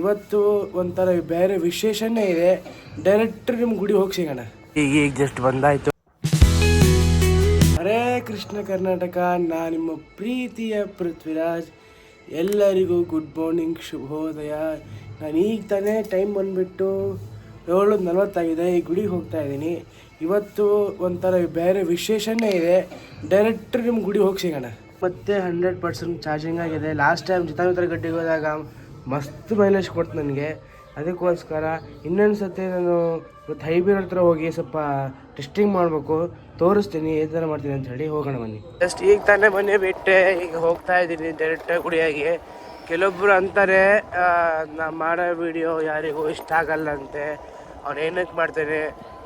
ಇವತ್ತು ಒಂಥರ ಬೇರೆ ವಿಶೇಷನೇ ಇದೆ. ಡೈರೆಕ್ಟ್ ನಿಮ್ಮ ಗುಡಿ ಹೋಗಿ ಸಿಗೋಣ. ಈಗ ಜಸ್ಟ್ ಬಂದಾಯ್ತು. ಹರೇ ಕೃಷ್ಣ ಕರ್ನಾಟಕ. ನಾನು ನಿಮ್ಮ ಪ್ರೀತಿಯ ಪೃಥ್ವಿರಾಜ್. ಎಲ್ಲರಿಗೂ ಗುಡ್ ಮಾರ್ನಿಂಗ್, ಶುಭೋದಯ. ನಾನು ಈಗ ತಾನೇ ಟೈಮ್ ಬಂದುಬಿಟ್ಟು 7:40 ಈ ಗುಡಿಗೆ ಹೋಗ್ತಾ ಇದ್ದೀನಿ. ಇವತ್ತು ಒಂಥರ ಬೇರೆ ವಿಶೇಷನೇ ಇದೆ. ಡೈರೆಕ್ಟ್ ನಿಮ್ಮ ಗುಡಿ ಹೋಗಿ ಸಿಗೋಣ. ಮತ್ತೆ 100% ಚಾರ್ಜಿಂಗ್ ಆಗಿದೆ. ಲಾಸ್ಟ್ ಟೈಮ್ ಚಿತ್ತಾಮಿತ್ರ ಗಡ್ಡಿಗೆ ಹೋದಾಗ ಮಸ್ತ್ ಮೈಲೇಜ್ ಕೊಡ್ತು ನನಗೆ. ಅದಕ್ಕೋಸ್ಕರ ಇನ್ನೊಂದು ಸತಿ ನಾನು ಇವತ್ತು ಹೈಬೀರ್ ಹತ್ರ ಹೋಗಿ ಸ್ವಲ್ಪ ಟೆಸ್ಟಿಂಗ್ ಮಾಡಬೇಕು. ತೋರಿಸ್ತೀನಿ ಈ ಥರ ಮಾಡ್ತೀನಿ ಅಂತ ಹೇಳಿ. ಹೋಗೋಣ ಬನ್ನಿ. ಜಸ್ಟ್ ಈಗ ತಾನೇ ಮನೆ ಬಿಟ್ಟೆ, ಈಗ ಹೋಗ್ತಾ ಇದ್ದೀನಿ ಡೈರೆಕ್ಟ್ ಗುಡಿಯಾಗಿ. ಕೆಲವೊಬ್ಬರು ಅಂತಾರೆ ನಾ ಮಾಡೋ ವಿಡಿಯೋ ಯಾರಿಗೂ ಇಷ್ಟ ಆಗಲ್ಲ ಅಂತೆ, ಅವ್ನು ಏನಕ್ಕೆ ಮಾಡ್ತಾನೆ,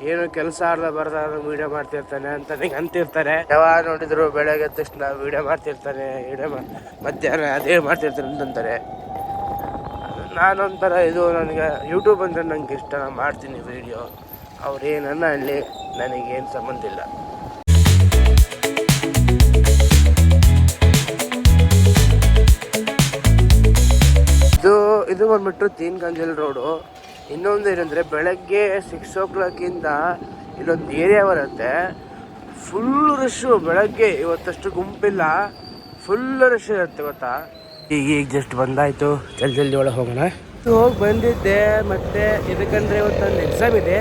ಏನು ಕೆಲಸ ಅರ್ಧ ಬರ್ದ ವೀಡಿಯೋ ಮಾಡ್ತಿರ್ತಾನೆ ಅಂತ ನನಗೆ ಅಂತಿರ್ತಾರೆ. ಯಾವಾಗ ನೋಡಿದ್ರು ಬೆಳಗ್ಗೆ ತಕ್ಷಣ ವೀಡಿಯೋ ಮಾಡ್ತಿರ್ತಾನೆ, ಮಧ್ಯಾಹ್ನ ಅದೇ ಮಾಡ್ತಿರ್ತಾನೆ ಅಂತಂತಾರೆ. ನಾನೊಂಥರ ಇದು ನನಗೆ ಯೂಟ್ಯೂಬ್ ಅಂದರೆ ನನಗೆ ಇಷ್ಟ, ನಾನು ಮಾಡ್ತೀನಿ ವೀಡಿಯೋ. ಅವ್ರೇನನ್ನ ಹೇಳಿ ನನಗೇನು ಸಂಬಂಧ ಇಲ್ಲ. ಇದು ಬಂದ್ಬಿಟ್ಟು ತೀನ್ಗಂಜಲ್ ರೋಡು. ಇನ್ನೊಂದು ಏನಂದರೆ ಬೆಳಗ್ಗೆ 6 o'clock ಇಲ್ಲೊಂದು ಏರಿಯಾ ಬರುತ್ತೆ, ಫುಲ್ ರಶ್ಶು. ಬೆಳಗ್ಗೆ ಇವತ್ತಷ್ಟು ಗುಂಪಿಲ್ಲ, ಫುಲ್ ರಶ್ ಇರುತ್ತೆ ಗೊತ್ತಾ. ಈಗ ಜಸ್ಟ್ ಬಂದಾಯಿತು, ಜಲ್ದಿ ಒಳಗೆ ಹೋಗೋಣ. ಹೋಗಿ ಬಂದಿದ್ದೆ ಮತ್ತೆ ಇದಕ್ಕಂದರೆ ಇವತ್ತೊಂದು ಎಕ್ಸಾಮ್ ಇದೆ,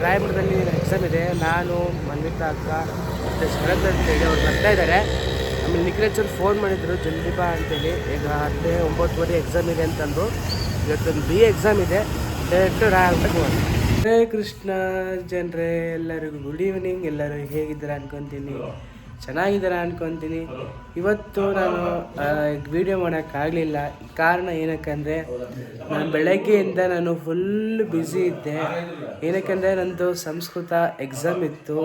ರಾಯಮಠದಲ್ಲಿ ಎಕ್ಸಾಮ್ ಇದೆ. ನಾನು ಮನ್ವಿತಾ ಅಕ್ಕ ಮತ್ತು ಶರತ್ ಅಂತೇಳಿ ಅವ್ರು ಬರ್ತಾ ಇದ್ದಾರೆ. ಆಮೇಲೆ ನಿಖಿಲೇಶ್ವರ್ ಫೋನ್ ಮಾಡಿದ್ರು ಜಲ್ದಿ ಬಾ ಅಂತೇಳಿ. ಈಗ 9:30 ಎಕ್ಸಾಮ್ ಇದೆ ಅಂತಂದು. ಇವತ್ತೊಂದು BA ಎಕ್ಸಾಮ್ ಇದೆ. ಡೈರೆಕ್ಟ್ ರಾಯಮಠಕ್ಕೆ ಹೋಗೋಣ. ಹರೇ ಕೃಷ್ಣ ಜನರೇ, ಎಲ್ಲರಿಗೂ ಗುಡ್ ಈವ್ನಿಂಗ್. ಎಲ್ಲರೂ ಹೇಗಿದ್ದಾರೆ ಅನ್ಕೊತೀನಿ, ಚೆನ್ನಾಗಿದ್ದಾರೆ ಅನ್ಕೊತೀನಿ. ಇವತ್ತು ನಾನು ವಿಡಿಯೋ ಮಾಡೋಕ್ಕಾಗಲಿಲ್ಲ. ಕಾರಣ ಏನಕ್ಕಂದರೆ ನಾನು ಬೆಳಗ್ಗೆಯಿಂದ ನಾನು ಫುಲ್ ಬ್ಯುಸಿ ಇದ್ದೆ. ಏನಕ್ಕಂದರೆ ನಂದು ಸಂಸ್ಕೃತ ಎಕ್ಸಾಮ್ ಇತ್ತು.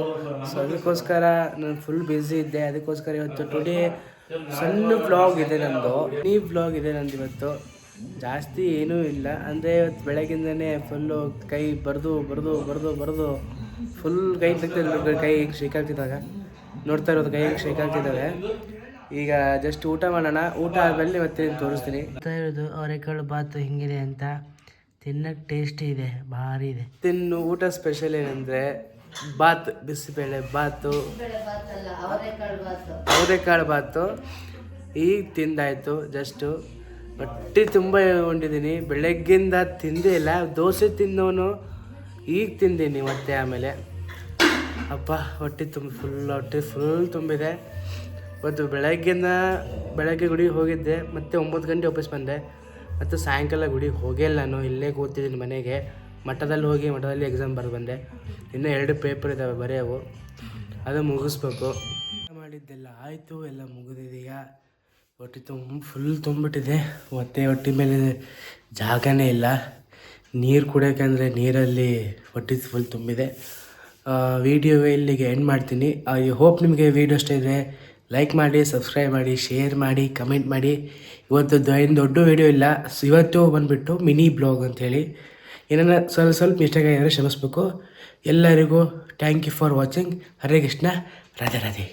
ಸೊ ಅದಕ್ಕೋಸ್ಕರ ನಾನು ಫುಲ್ ಬ್ಯುಸಿ ಇದ್ದೆ. ಅದಕ್ಕೋಸ್ಕರ ಇವತ್ತು ಟುಡೇ ಸಣ್ಣ ವ್ಲಾಗ್ ಇದೆ ನಂದು, ವ್ಲಾಗ್ ಇದೆ ನಂದು ಇವತ್ತು. ಜಾಸ್ತಿ ಏನೂ ಇಲ್ಲ ಅಂದರೆ ಇವತ್ತು ಬೆಳಗ್ಗಿಂದನೇ ಫುಲ್ಲು ಕೈ ಬರೆದು ಫುಲ್ ಕೈ ತೆಗ್ದು ಕೈ ಶೇಕ್ ಆಗ್ತಿದ್ದಾಗ ನೋಡ್ತಾ ಇರೋದು, ಕೈ ಶೇಕ್ ಆಗ್ತಿದ್ದಾವೆ. ಈಗ ಜಸ್ಟ್ ಊಟ ಮಾಡೋಣ. ಊಟ ಆದಮೇಲೆ ಮತ್ತೆ ತೋರಿಸ್ತೀನಿ. ಇರೋದು ಅವರೆಕಾಳು ಬಾತು ಹಿಂಗಿದೆ ಅಂತ. ತಿನ್ನಕ್ಕೆ ಟೇಸ್ಟಿ ಇದೆ, ಭಾರಿ ಇದೆ. ಊಟ ಸ್ಪೆಷಲ್ ಏನಂದರೆ ಬಾತ್, ಬಿಸಿಬೇಳೆ ಬಾತು, ಅವರೆಕಾಳು ಬಾತು. ಈಗ ತಿಂದಾಯಿತು. ಜಸ್ಟು ಹೊಟ್ಟೆ ತುಂಬ ಉಂಡಿದ್ದೀನಿ. ಬೆಳಗ್ಗಿಂದ ತಿಂದೇ ಇಲ್ಲ. ದೋಸೆ ತಿನ್ನೋನು ಈಗ ತಿಂದೀನಿ ಮತ್ತೆ. ಆಮೇಲೆ ಅಪ್ಪ ಹೊಟ್ಟೆ ಫುಲ್ ತುಂಬಿದೆ. ಇವತ್ತು ಬೆಳಗ್ಗೆ ಗುಡಿಗೆ ಹೋಗಿದ್ದೆ, ಮತ್ತು 9 ಗಂಟೆ ವಾಪಸ್ ಬಂದೆ. ಮತ್ತು ಸಾಯಂಕಾಲ ಗುಡಿಗೆ ಹೋಗಿಲ್ಲ ನಾನು, ಇಲ್ಲೇ ಕೂತಿದ್ದೀನಿ ಮನೆಗೆ. ಮಠದಲ್ಲಿ ಎಕ್ಸಾಮ್ ಬರೆದು ಬಂದೆ. ಇನ್ನೂ 2 ಪೇಪರ್ ಇದ್ದಾವೆ ಬರೆಯೋವು, ಅದು ಮುಗಿಸ್ಬೇಕು. ಮಾಡಿದ್ದೆಲ್ಲ ಆಯಿತು, ಎಲ್ಲ ಮುಗಿದಿದೆಯಾ. ಹೊಟ್ಟೆ ಫುಲ್ ತುಂಬಿಟ್ಟಿದೆ. ಮತ್ತು ಹೊಟ್ಟೆ ಮೇಲೆ ಜಾಗನೇ ಇಲ್ಲ. ನೀರು ಕುಡಿಯೋಕ್ಕಂದರೆ ನೀರಲ್ಲಿ ಹೊಟ್ಟೆ ಫುಲ್ ತುಂಬಿದೆ. ವಿಡಿಯೋ ಇಲ್ಲಿಗೆ ಎಂಡ್ ಮಾಡ್ತೀನಿ. ಐ ಹೋಪ್ ನಿಮಗೆ ವಿಡಿಯೋ ಇಷ್ಟ ಇದ್ದರೆ ಲೈಕ್ ಮಾಡಿ, ಸಬ್ಸ್ಕ್ರೈಬ್ ಮಾಡಿ, ಶೇರ್ ಮಾಡಿ, ಕಮೆಂಟ್ ಮಾಡಿ. ಇವತ್ತು ಏನು ದೊಡ್ಡ ವಿಡಿಯೋ ಇಲ್ಲ. ಇವತ್ತು ಬಂದುಬಿಟ್ಟು ಮಿನಿ ಬ್ಲಾಗ್ ಅಂಥೇಳಿ. ಏನಾರ ಸ್ವಲ್ಪ ಮಿಸ್ಟೇಕ್ ಆಗಿದ್ರೆ ಕ್ಷಮಿಸ್ಬೇಕು. ಎಲ್ಲರಿಗೂ thank you for watching. Hare Krishna, Radhe Radhe.